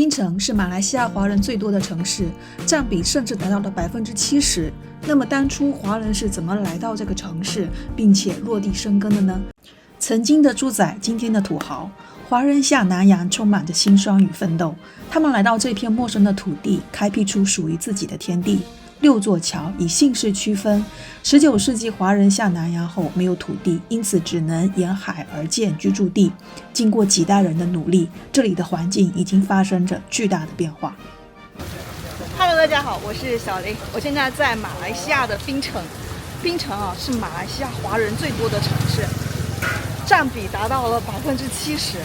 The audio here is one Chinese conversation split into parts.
槟城是马来西亚华人最多的城市，占比甚至达到了70%。那么当初华人是怎么来到这个城市，并且落地生根的呢？曾经的猪仔，今天的土豪，华人下南洋充满着辛酸与奋斗。他们来到这片陌生的土地，开辟出属于自己的天地。6座桥以姓氏区分。19世纪华人下南洋后没有土地，因此只能沿海而建居住地。经过几代人的努力，这里的环境已经发生着巨大的变化。Hello， 大家好，我是小雷，我现在在马来西亚的槟城。槟城是马来西亚华人最多的城市，占比达到了70%。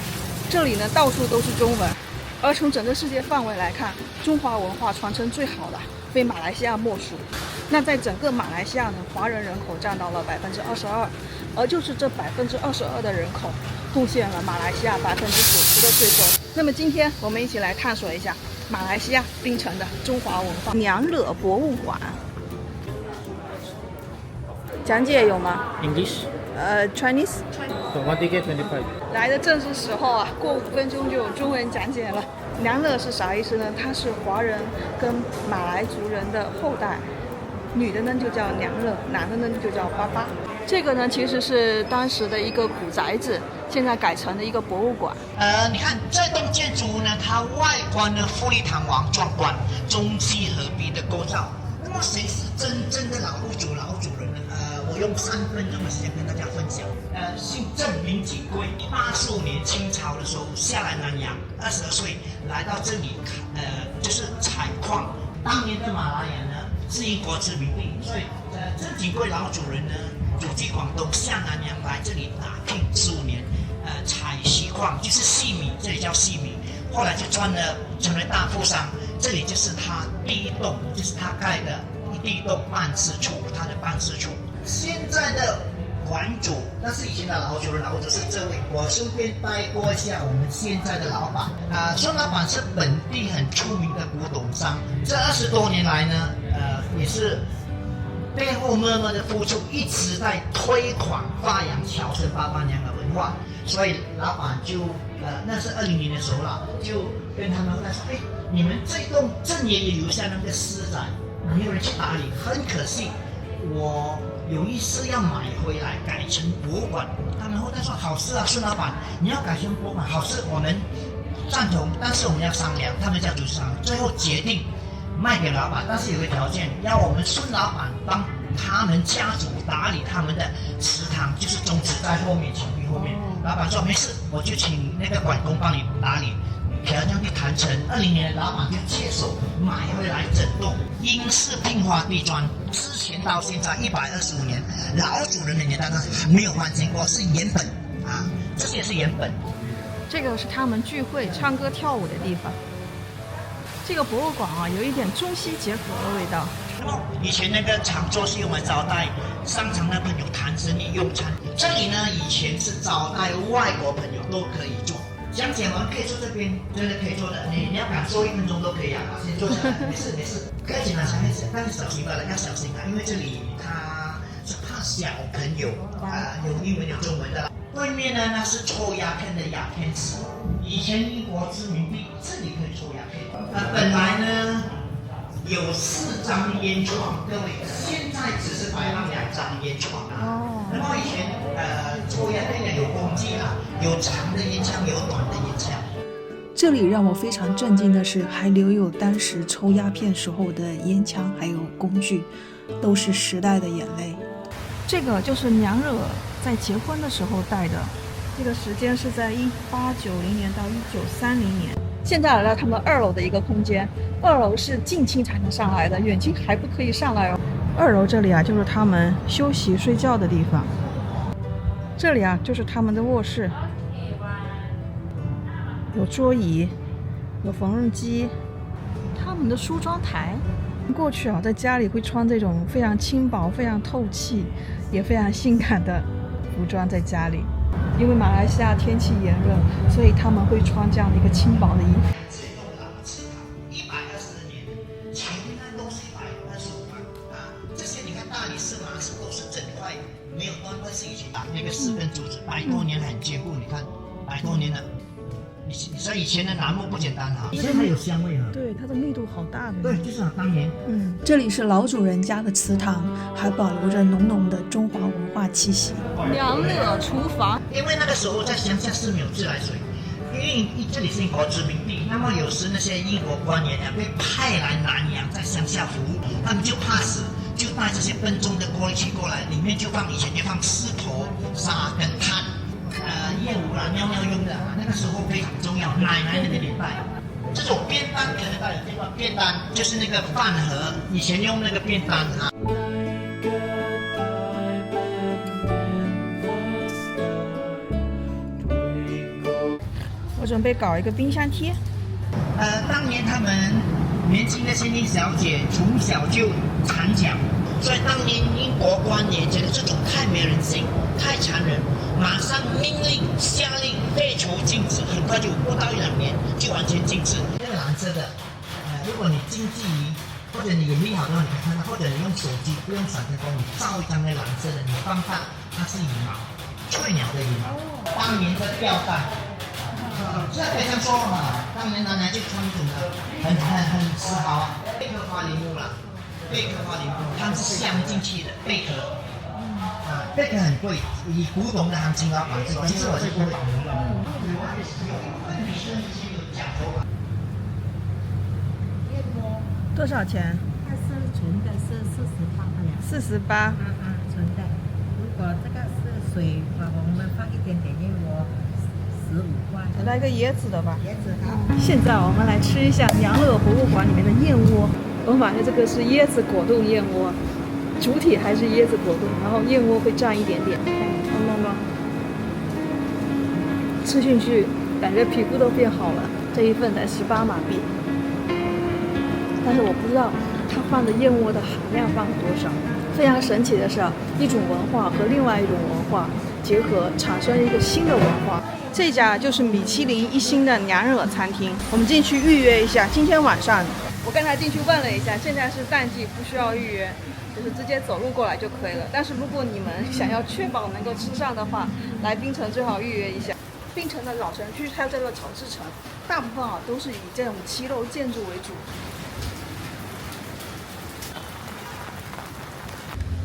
这里呢，到处都是中文，而从整个世界范围来看，中华文化传承最好的非马来西亚莫属。那在整个马来西亚呢，华人人口占到了22%，而就是这22%的人口，贡献了马来西亚90%的税收。那么今天我们一起来探索一下马来西亚槟城的中华文化。娘惹博物馆，讲解有吗 English? Chinese。 So 1 ticket 25. 来的正是时候啊，过5分钟就有中文讲解了。娘惹是啥意思呢？它是华人跟马来族人的后代，女的呢就叫娘惹，男的呢就叫爸爸。这个呢其实是当时的一个古宅子，现在改成了一个博物馆。你看这栋建筑物呢，它外观呢富丽堂皇、壮观，中西合璧的构造。那么谁是真正的老主人呢？我用3分钟的时间跟大家分享。姓郑名景贵，85年清朝的时候下来南洋，22岁来到这里，就是采矿。当年的马来亚呢是英国殖民地，所以郑景贵老主人呢祖籍广东，下南洋来这里打拼15年，采锡矿，就是细米，这里叫细米。后来就成为大富商。这里就是他第一栋，就是他盖的第一栋办事处，他的办事处。现在的馆主，那是以前的老主人，老主是这位。我顺便带过一下我们现在的老板。孙老板是本地很出名的古董商，这20多年来呢，也是背后默默的付出，一直在推广发扬侨生爸爸娘的文化。所以老板就那是20年的时候了，就跟他们说，你们这栋正也留下那个私宅，没有人去打理，很可惜。我有意思要买回来改成博物馆。他们后来说好事啊，孙老板，你要改成博物馆，好事，我们赞同，但是我们要商量。他们家族商最后决定卖给老板，但是有个条件，要我们孙老板帮他们家族打理他们的祠堂，就是宗祠在后面，墙壁后面。老板说没事，我就请那个管工帮你打理。条件就谈成，20年老板就接手买回来整栋英式拼花地砖，之前到现在125年，老主人的年代呢没有翻新过，是原本啊，这些是原本。这个是他们聚会、唱歌、跳舞的地方。这个博物馆有一点中西结合的味道。以前那个长桌是用来招待商场的朋友谈生意用餐，这里呢以前是招待外国朋友都可以坐。讲解完可以坐这边，真的可以坐的。你要敢坐1分钟都可以啊，先坐下来，没事。可以拿小孩子，但是小心了，要小心啊，因为这里它是怕小朋友有英文有中文的。对面呢，那是抽鸦片的鸦片室，以前英国殖民地这里可以抽鸦片。本来呢有4张烟床，各位，现在只是摆放2张烟床啊。然后以前抽烟那个有工具啊，有长的烟枪，有短的烟枪。这里让我非常震惊的是，还留有当时抽鸦片时候的烟枪，还有工具，都是时代的眼泪。这个就是娘惹在结婚的时候戴的，这个时间是在1890年到1930年。现在来到他们2楼的一个空间，2楼是近亲才能上来的，远亲还不可以上来哦。2楼这里就是他们休息睡觉的地方，这里就是他们的卧室，有桌椅，有缝纫机，他们的梳妆台。过去在家里会穿这种非常轻薄、非常透气，也非常性感的服装在家里。因为马来西亚天气炎热，所以他们会穿这样的一个轻薄的衣服。这栋老祠堂120年，前面都是125块这些你看大理石、麻石都是整块，没有断块，是以前那个4根柱子，100多年很坚固。你看，100多年了。所以以前的楠木不简单哈，以前还有香味啊。对，它的密度好大的。对，就是当年。这里是老主人家的祠堂，还保留着浓浓的中华文化气息。娘惹厨房，因为那个时候在乡下是没有自来水，因为这里是英国殖民地，那么有时那些英国官员呢被派来南洋在乡下服务，他们就怕死，就带这些笨重的锅气过来，里面以前就放狮头、沙跟炭，燕窝啦、尿尿用的，那个时候非常重要。奶奶那个年代，这种便当可能大家见过，便当就是那个饭盒，以前用那个便当啊。我准备搞一个冰箱贴。当年他们年轻的千金小姐从小就缠脚，所以当年英国官员觉得这种太没人性、太残忍，马上命令下令废除禁止，很快就不到1-2年就完全禁止。那个蓝色的，如果你经济或者你眼力好的话，你可以看到，或者你用手机不用闪电光，你照一张那蓝色的，你放大，它是羽毛，翠鸟的羽毛，当年的吊带。现在可以这样说嘛，当年男就穿这种的，很时髦啊。贝壳花梨木啦，贝壳花梨木，它们是镶进去的贝壳。贝壳很贵，以古董的行情来讲，其实我是不会。多少钱它是纯的，是48的呀。48。纯的。如果这个是水，我们放一点点燕窝，15块。来个椰子的吧。椰子好。现在我们来吃一下娘惹博物馆里面的燕窝。我发现这个是椰子果冻燕窝，主体还是椰子果冻，然后燕窝会蘸一点点。看到吗？吃进去感觉皮肤都变好了。这一份才18马币，但是我不知道它放的燕窝的含量放多少。非常神奇的是，一种文化和另外一种文化结合，产生一个新的文化。这家就是米其林1星的娘惹餐厅，我们进去预约一下。今天晚上我刚才进去问了一下，现在是淡季，不需要预约，就是直接走路过来就可以了。但是如果你们想要确保能够吃上的话，来槟城最好预约一下。槟城的老城区还有这个朝市城，大部分都是以这种骑楼建筑为主。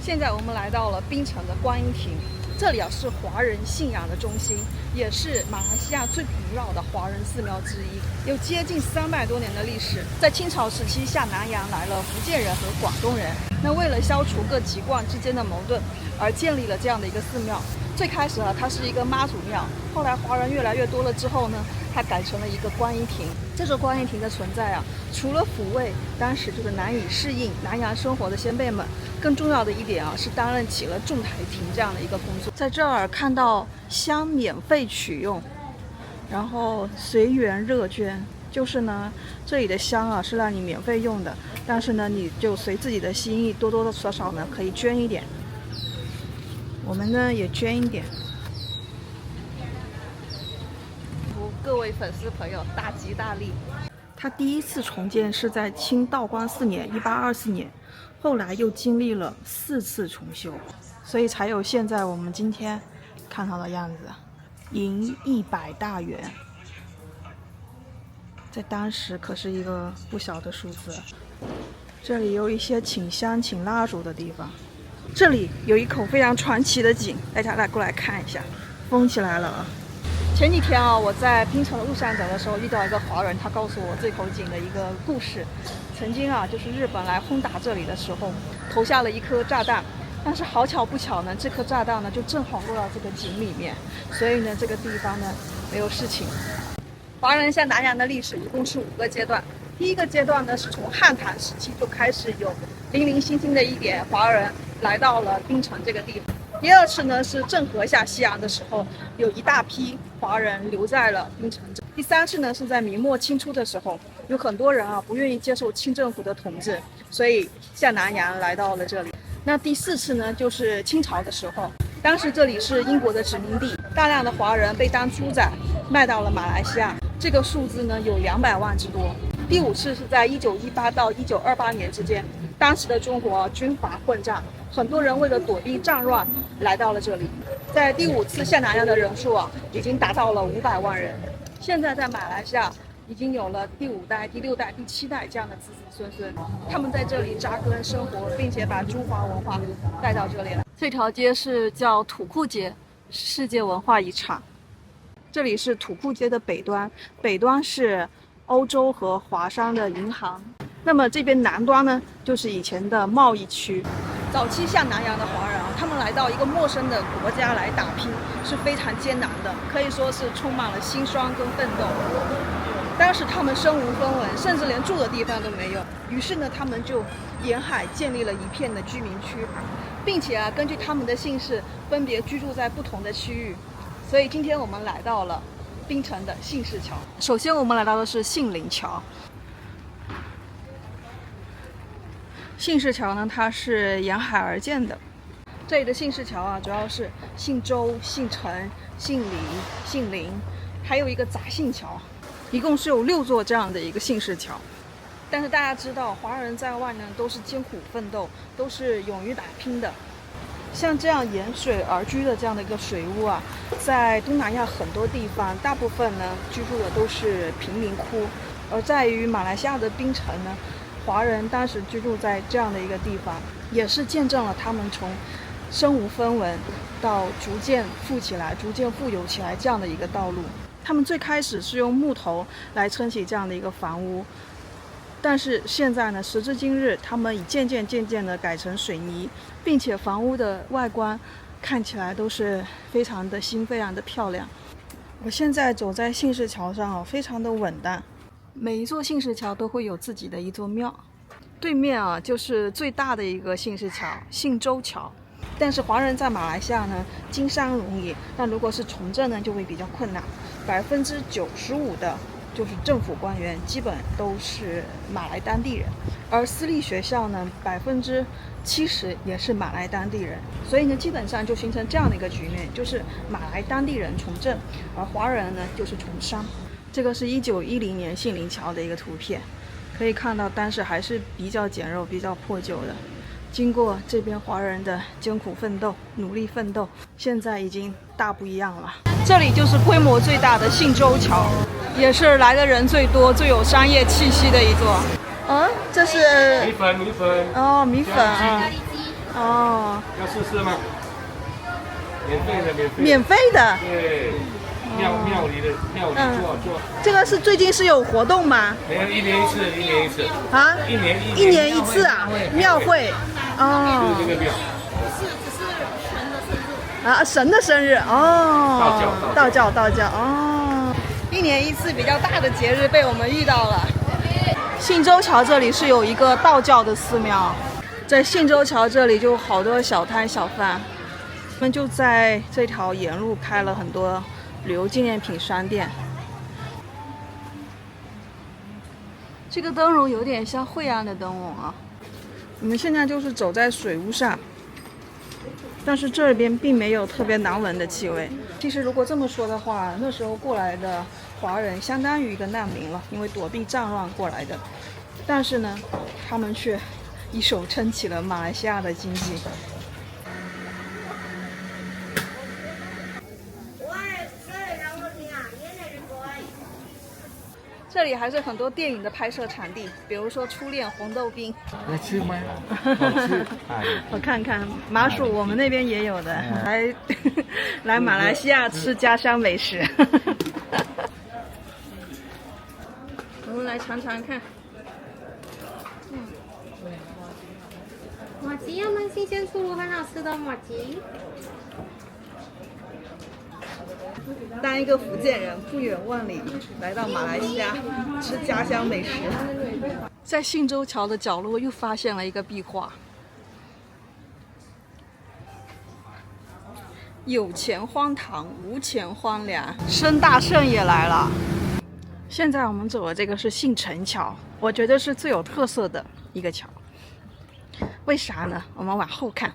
现在我们来到了槟城的观音亭，这里是华人信仰的中心，也是马来西亚最古老的华人寺庙之一，有接近300多年的历史。在清朝时期，下南洋来了福建人和广东人，那为了消除各籍贯之间的矛盾，而建立了这样的一个寺庙。最开始它是一个妈祖庙，后来华人越来越多了之后呢，它改成了一个观音亭。这座观音亭的存在除了抚慰当时就是难以适应南洋生活的先辈们，更重要的一点是担任起了重台亭这样的一个工作。在这儿看到香免费取用，然后随缘热捐，就是呢这里的香是让你免费用的，但是呢你就随自己的心意，多多少少呢可以捐一点。我们呢也捐一点。各位粉丝朋友大吉大利。它第一次重建是在清道光4年1824年，后来又经历了4次重修，所以才有现在我们今天看到的样子。银100大元，在当时可是一个不小的数字。这里有一些请香请蜡烛的地方。这里有一口非常传奇的井，大家来过来看一下，封起来了。前几天我在槟城的路上走的时候遇到一个华人，他告诉我这口井的一个故事。曾经就是日本来轰打这里的时候，投下了一颗炸弹，但是好巧不巧呢，这颗炸弹呢就正好落到这个井里面，所以呢这个地方呢没有事情。华人下南洋的历史一共是5个阶段。第一个阶段呢是从汉唐时期就开始有零零星星的一点华人来到了槟城这个地方。第二次呢是郑和下西洋的时候，有一大批华人留在了槟城。第三次呢是在明末清初的时候，有很多人不愿意接受清政府的统治，所以下南洋来到了这里。那第4次呢就是清朝的时候，当时这里是英国的殖民地，大量的华人被当猪仔卖到了马来西亚，这个数字呢有200万之多。第5次是在1918到1928年之间，当时的中国军阀混战，很多人为了躲避战乱来到了这里。在第5次下南洋的人数已经达到了500万人。现在在马来西亚已经有了第5代、第6代、第7代这样的子子孙孙，他们在这里扎根生活，并且把中华文化带到这里来。这条街是叫土库街，世界文化遗产。这里是土库街的北端，北端是欧洲和华商的银行，那么这边南端呢，就是以前的贸易区。早期下南洋的华人啊，他们来到一个陌生的国家来打拼是非常艰难的，可以说是充满了辛酸跟奋斗。当时他们身无分文，甚至连住的地方都没有，于是呢，他们就沿海建立了一片的居民区，并且啊，根据他们的姓氏分别居住在不同的区域。所以今天我们来到了槟城的信士桥。首先我们来到的是信陵桥。信士桥呢，它是沿海而建的。这里的信士桥啊，主要是姓周、姓陈、姓李、姓林，还有一个杂姓桥，一共是有6座这样的一个信士桥。但是大家知道，华人在外呢都是艰苦奋斗，都是勇于打拼的。像这样沿水而居的这样的一个水屋啊，在东南亚很多地方，大部分呢居住的都是贫民窟，而在于马来西亚的槟城呢，华人当时居住在这样的一个地方，也是见证了他们从身无分文到逐渐富起来、逐渐富有起来这样的一个道路。他们最开始是用木头来撑起这样的一个房屋，但是现在呢，时至今日，他们已渐渐的改成水泥，并且房屋的外观看起来都是非常的新、非常的漂亮。我现在走在信士桥上非常的稳当。每一座信士桥都会有自己的一座庙，对面啊就是最大的一个信士桥，信州桥。但是华人在马来西亚呢，经商容易，但如果是从政呢，就会比较困难。95%的就是政府官员基本都是马来当地人，而私立学校呢，70%也是马来当地人，所以呢，基本上就形成这样的一个局面，就是马来当地人从政，而华人呢就是从商。这个是1910年信陵桥的一个图片，可以看到当时还是比较简陋、比较破旧的。经过这边华人的艰苦奋斗、努力奋斗，现在已经大不一样了。这里就是规模最大的信州桥，也是来的人最多、最有商业气息的一座。这是米粉哦，米粉啊，哦，要试试吗？免费的。免费的。对，庙里做。这个是最近是有活动吗？没有，1年1次。啊？一年一次啊？庙会。哦。就是这个庙。神的生日哦。道教哦。1年1次比较大的节日被我们遇到了。信州桥这里是有一个道教的寺庙，在信州桥这里就有好多小摊小贩，他们就在这条沿路开了很多旅游纪念品商店。这个灯笼有点像惠安的灯笼啊。我们现在就是走在水屋上，但是这边并没有特别难闻的气味。其实如果这么说的话，那时候过来的华人相当于一个难民了，因为躲避战乱过来的。但是呢，他们却一手撑起了马来西亚的经济。这里还是很多电影的拍摄场地，比如说《初恋红豆冰》。来吃吗？好吃。我看看麻薯，我们那边也有的。来马来西亚吃家乡美食。我们来尝尝看。麻吉，我们新鲜出炉很好吃的麻吉。当一个福建人，不远万里来到马来西亚吃家乡美食。在信州桥的角落又发现了一个壁画，有钱荒唐，无钱荒凉。申大圣也来了。现在我们走的这个是信城桥，我觉得是最有特色的一个桥。为啥呢？我们往后看。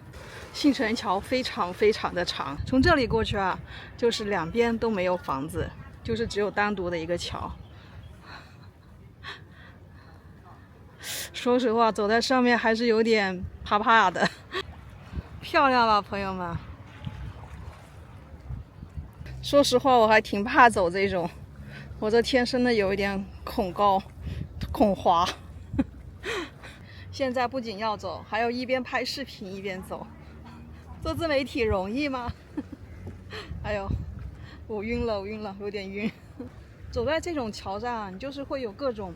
信城桥非常的长，从这里过去啊，就是两边都没有房子，就是只有单独的一个桥。说实话，走在上面还是有点怕怕的。漂亮吧，朋友们？说实话，我还挺怕走这种我这天生的有一点恐高、恐滑。现在不仅要走，还要一边拍视频一边走。做自媒体容易吗？哎呦，我晕了，有点晕。走在这种桥上，你就是会有各种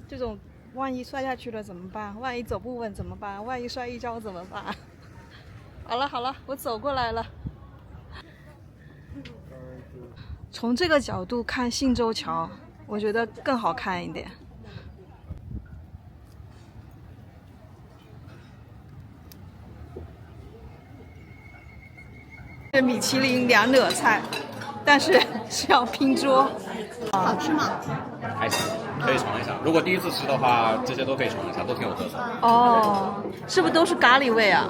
这种，万一摔下去了怎么办？万一走不稳怎么办？万一摔一跤怎么办？好了，我走过来了。从这个角度看信州桥，我觉得更好看一点。是米其林2惹菜，但是是要拼桌。好吃吗？还行，可以尝一下。如果第一次吃的话，这些都可以尝一下，都挺有特色。哦，是不是都是咖喱味啊？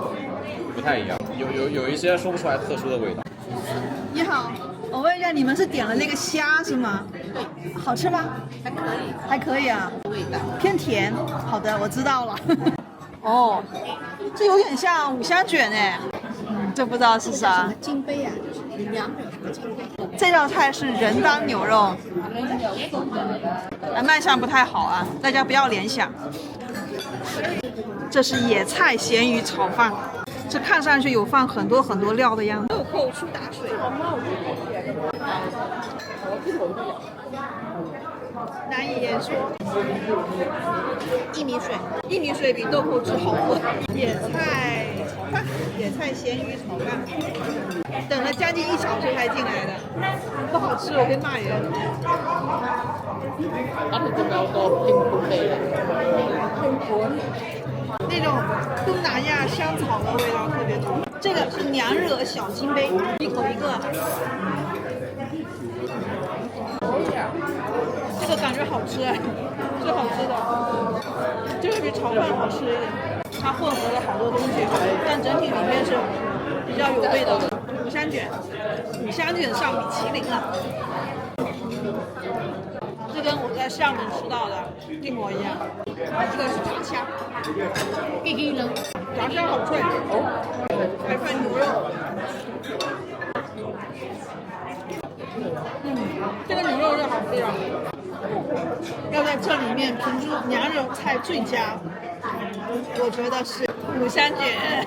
不太一样，有一些说不出来特殊的味道。你好，我问一下，你们是点了那个虾是吗？对。好吃吗？还可以啊。味道偏甜。好的，我知道了。哦，这有点像五香卷哎。这不知道是啥。金杯啊，就是2惹什么金杯。这道菜是人当牛肉。卖相不太好啊，大家不要联想。这是野菜咸鱼炒饭，这看上去有放很多料的样子。豆蔻苏打水，难以言说。薏米水比豆蔻汁好喝。野菜炒饭，野菜咸鱼炒饭，等了将近1小时才进来的，不好吃我会骂人。那种东南亚香草的味道特别重。这个是2惹小金杯，一口一个。这个感觉好吃哎，是好吃的，这个比炒饭好吃一点。它混合了好多东西，但整体里面是比较有味道的。五香卷上米其林了。这跟我在厦门吃到的一模一样。这个是炸虾，炸虾好脆，还放牛肉。这个牛肉是好吃的，要在这里面评出2惹菜最佳，我觉得是五香卷。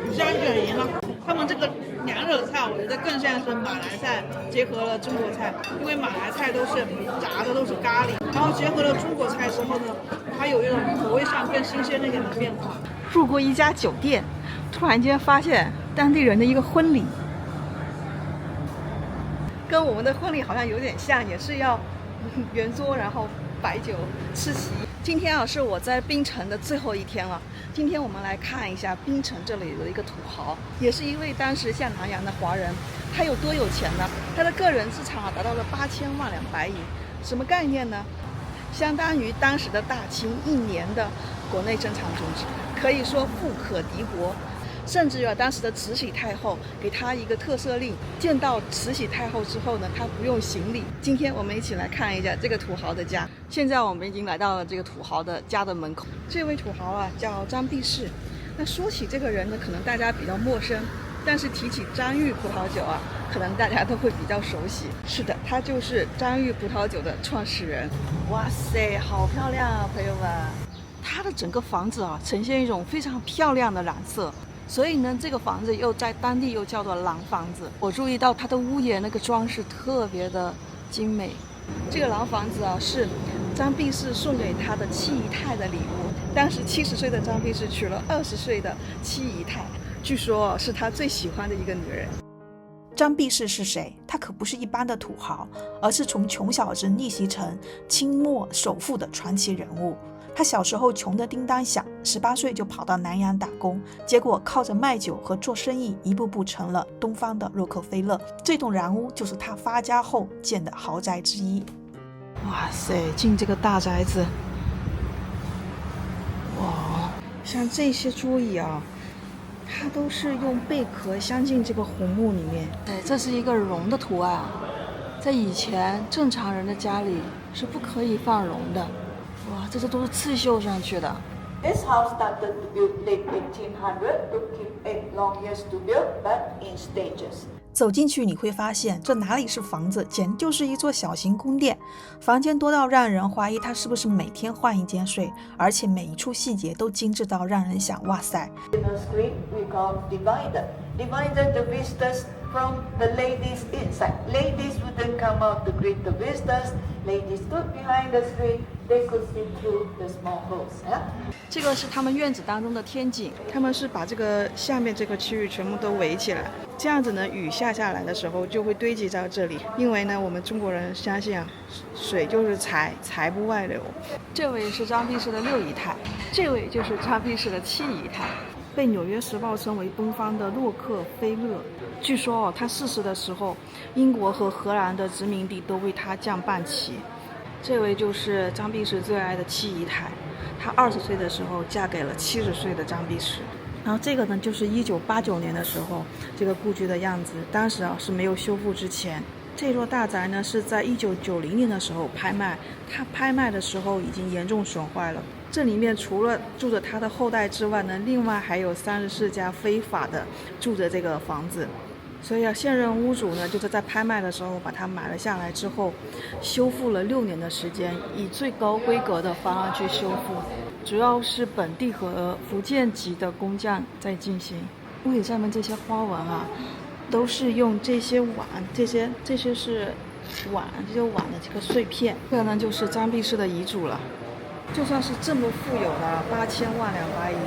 五香卷赢了。他们这个2惹菜，我觉得更像是马来菜结合了中国菜，因为马来菜都是炸的，都是咖喱，然后结合了中国菜之后呢，它有一种口味上更新鲜一点的变化。路过一家酒店，突然间发现当地人的一个婚礼，跟我们的婚礼好像有点像，也是要圆桌，然后摆酒吃席。今天啊是我在槟城的最后一天了。今天我们来看一下槟城这里的一个土豪，也是一位当时下南洋的华人。他有多有钱呢？他的个人资产达到了8000万两白银。什么概念呢？相当于当时的大清1年的国内正常总值，可以说富可敌国。甚至有当时的慈禧太后给他一个特赦令，见到慈禧太后之后呢，他不用行礼。今天我们一起来看一下这个土豪的家。现在我们已经来到了这个土豪的家的门口。这位土豪啊叫张弼士。那说起这个人呢，可能大家比较陌生，但是提起张裕葡萄酒啊，可能大家都会比较熟悉。是的，他就是张裕葡萄酒的创始人。哇塞，好漂亮啊，朋友们！他的整个房子啊，呈现一种非常漂亮的蓝色。所以呢，这个房子又在当地又叫做蓝房子。我注意到它的屋檐那个装饰特别的精美。这个蓝房子啊，是张弼士送给他的七姨太的礼物。当时70岁的张弼士娶了20岁的七姨太，据说是他最喜欢的一个女人。张弼士是谁？他可不是一般的土豪，而是从穷小子逆袭成清末首富的传奇人物。他小时候穷得叮当响，18岁就跑到南洋打工，结果靠着卖酒和做生意，一步步成了东方的洛克菲勒。这栋蓝屋就是他发家后建的豪宅之一。哇塞，进这个大宅子，哇，像这些桌椅啊，它都是用贝壳镶进这个红木里面。对，这是一个龙的图案，在以前正常人的家里是不可以放龙的。哇，这些都是刺绣上去的。This house started to build late 1800. Took him 8 long years to build, but in stages. 走进去你会发现，这哪里是房子，简直就是一座小型宫殿。房间多到让人怀疑它是不是每天换一间睡，而且每一处细节都精致到让人想，哇塞。Screen we call divider. Divider the visitors from the ladies inside. Ladies would then come out to greet the visitors. Ladies stood behind the screen. They could see through the small holes. 这个是他们院子当中的天井，他们是把这个下面这个区域全部都围起来，这样子呢，雨下来的时候就会堆积在这里。因为呢，我们中国人相信啊，水就是财，财不外流。这位是张弼士的6姨太，这位就是张弼士的7姨太。被《纽约时报》称为东方的洛克菲勒。据说他逝世的时候，英国和荷兰的殖民地都为他降半旗。这位就是张弼士最爱的7姨太，她20岁的时候嫁给了70岁的张弼士。然后这个呢，就是1989年的时候这个故居的样子，当时是没有修复之前。这座大宅呢是在1990年的时候拍卖，它拍卖的时候已经严重损坏了。这里面除了住着他的后代之外呢，另外还有34家非法的住着这个房子。所以现任屋主呢，就是在拍卖的时候把它买了下来之后，修复了6年的时间，以最高规格的方案去修复，主要是本地和福建籍的工匠在进行。屋顶上面这些花纹啊，都是用这些碗，这些是碗，这些碗的这个碎片。这个呢就是张弼士的遗嘱了。就算是这么富有的8000万两白银，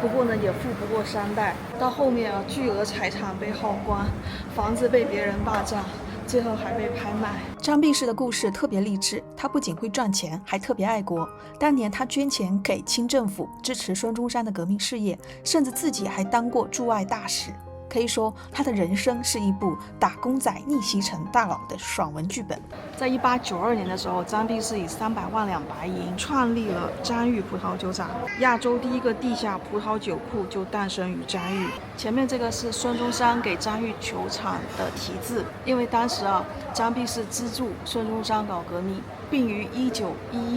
不过呢也富不过3代。到后面啊，巨额财产被耗光，房子被别人霸占，最后还被拍卖。张弼士的故事特别励志，他不仅会赚钱，还特别爱国。当年他捐钱给清政府，支持孙中山的革命事业，甚至自己还当过驻外大使。可以说，他的人生是一部打工仔逆袭成大佬的爽文剧本。在1892年的时候，张弼士以300万两白银创立了张裕葡萄酒厂，亚洲第一个地下葡萄酒库就诞生于张裕。前面这个是孙中山给张裕酒厂的题字，因为当时张弼士资助孙中山搞革命，并于1911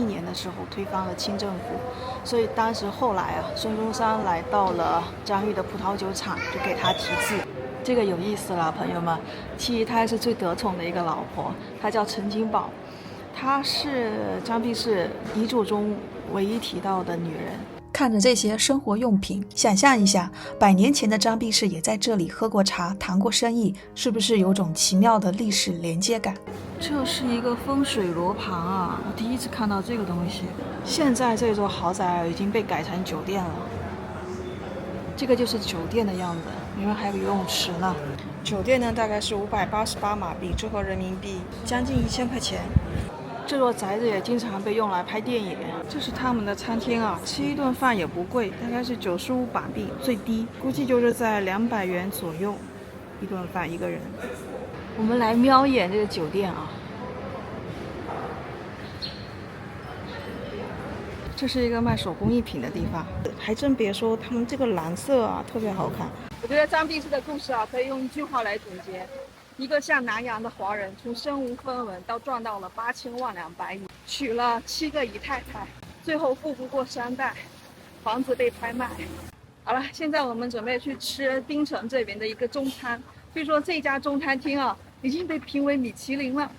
年的时候推翻了清政府，所以当时后来孙中山来到了张裕的葡萄酒厂，就给他题字。这个有意思了，朋友们，7姨太是最得宠的一个老婆，她叫陈金宝，她是张弼士遗嘱中唯一提到的女人。看着这些生活用品，想象一下100年前的张弼士也在这里喝过茶，谈过生意，是不是有种奇妙的历史连接感？这是一个风水罗盘啊，我第一次看到这个东西。现在这座豪宅已经被改成酒店了，这个就是酒店的样子，里面还有游泳池呢。酒店呢大概是588马币，折合人民币将近1000块钱。这座宅子也经常被用来拍电影。这是他们的餐厅啊，吃一顿饭也不贵，大概是95马币最低，估计就是在200元左右一顿饭一个人。我们来瞄一眼这个酒店啊，这是一个卖手工艺品的地方，还真别说，他们这个蓝色啊特别好看。我觉得张弼士的故事啊，可以用一句话来总结：一个像南洋的华人，从身无分文到赚到了8000万两白银，娶了7个姨太太，最后富不过3代，房子被拍卖。好了，现在我们准备去吃槟城这边的一个中餐。据说这家中餐厅啊，已经被评为米其林了。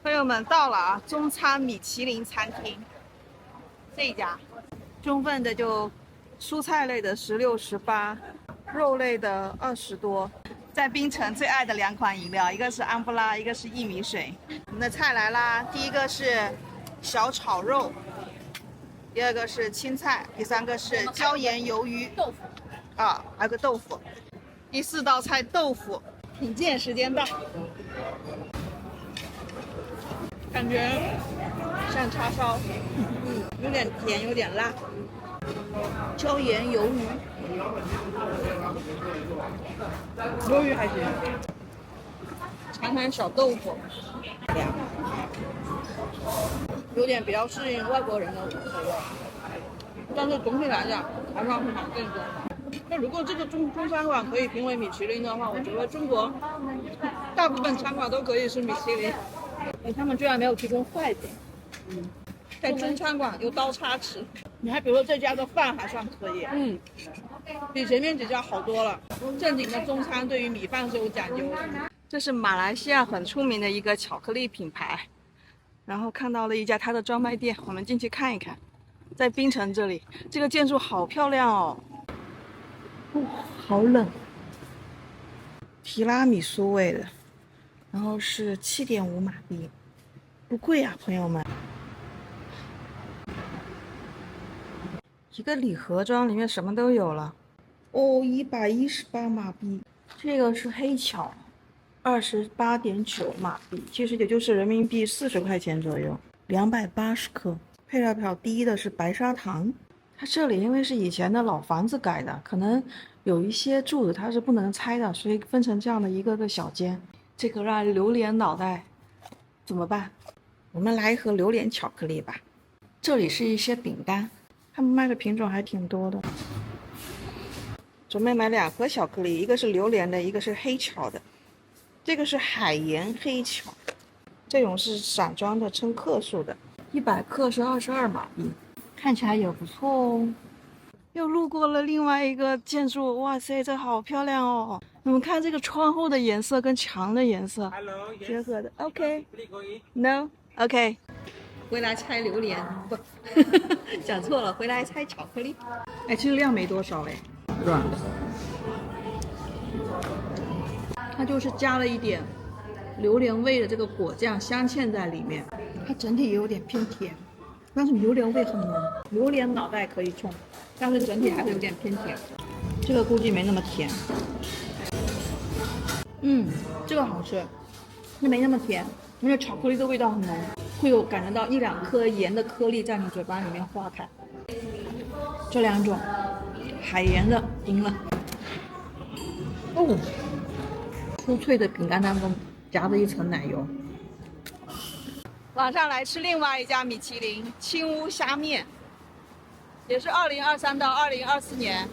朋友们，到了啊，中餐米其林餐厅，这一家，中份的就蔬菜类的16、18，肉类的20多。在槟城最爱的2款饮料，一个是安布拉，一个是薏米水。我们的菜来啦，第一个是小炒肉，第二个是青菜，第3个是椒盐鱿鱼豆腐啊，还有个豆腐。第4道菜豆腐，品鉴时间到。感觉像叉烧，有点甜，有点辣。椒盐鱿鱼，鱿鱼还行。尝尝小豆腐，有点比较适应外国人的口味，但是总体来讲还算是蛮正宗的。那如果这个中餐馆可以评为米其林的话，我觉得中国大部分餐馆都可以是米其林。他们居然没有提供筷子，在中餐馆有刀叉吃。你还比如说这家的饭还算可以，比前面几家好多了。正经的中餐对于米饭是有讲究的。这是马来西亚很出名的一个巧克力品牌，然后看到了一家它的专卖店，我们进去看一看。在槟城这里，这个建筑好漂亮哦。哇，好冷。提拉米苏味的，然后是7.5马币，不贵啊，朋友们。一个礼盒装里面什么都有了。哦，118马币。这个是黑巧，28.9马币，其实也就是人民币40块钱左右，280克。配料表低的是白砂糖。它这里因为是以前的老房子改的，可能有一些柱子它是不能拆的，所以分成这样的一个个小间。这个让榴莲脑袋怎么办？我们来一盒榴莲巧克力吧。这里是一些饼干，他们卖的品种还挺多的。准备买2盒巧克力，一个是榴莲的，一个是黑巧的。这个是海盐黑巧，这种是散装的，称克数的，100克是22马币，看起来也不错哦。又路过了另外一个建筑，哇塞，这好漂亮哦！你们看这个窗户的颜色跟墙的颜色结合的。OK，No， OK。回来拆榴莲，不，讲错了，回来拆巧克力。哎，其实量没多少哎，软的。它就是加了一点榴莲味的这个果酱镶嵌在里面，它整体也有点偏甜，但是榴莲味很浓，榴莲脑袋可以冲，但是整体还是有点偏甜。这个估计没那么甜。这个好吃，那没那么甜，因为巧克力的味道很浓，会有感觉到1-2颗盐的颗粒在你嘴巴里面化开。这2种，海盐的赢了。哦，酥脆的饼干当中夹着一层奶油。晚上来吃另外一家米其林青屋虾面，也是2023到2024年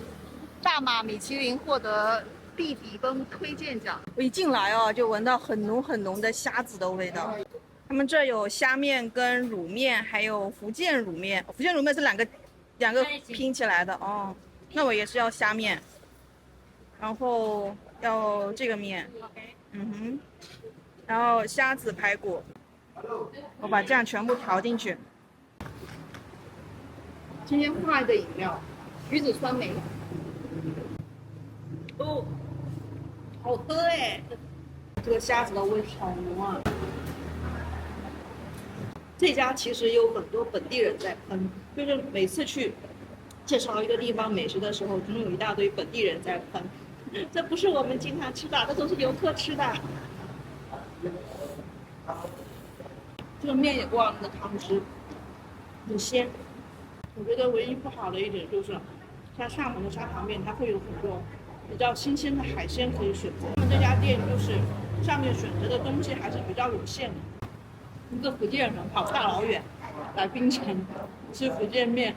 大马米其林获得必比登推荐奖。我一进来哦，就闻到很浓很浓的虾子的味道。他们这有虾面跟卤面，还有福建卤面。福建卤面是两个拼起来的哦。那我也是要虾面，然后要这个面，然后虾子排骨。我把酱全部调进去。今天画一个饮料，鱼子酸梅。哦，好喝哎！这个虾子的味好浓啊。这家其实有很多本地人在喷，就是每次去介绍一个地方美食的时候，总有一大堆本地人在喷。这不是我们经常吃的，这都是游客吃的。这个面也挂了的汤汁，很鲜。我觉得唯一不好的一点就是，像厦门的沙茶面，它会有很多比较新鲜的海鲜可以选择。他们这家店就是上面选择的东西还是比较有限的。一个福建人跑大老远来槟城吃福建面，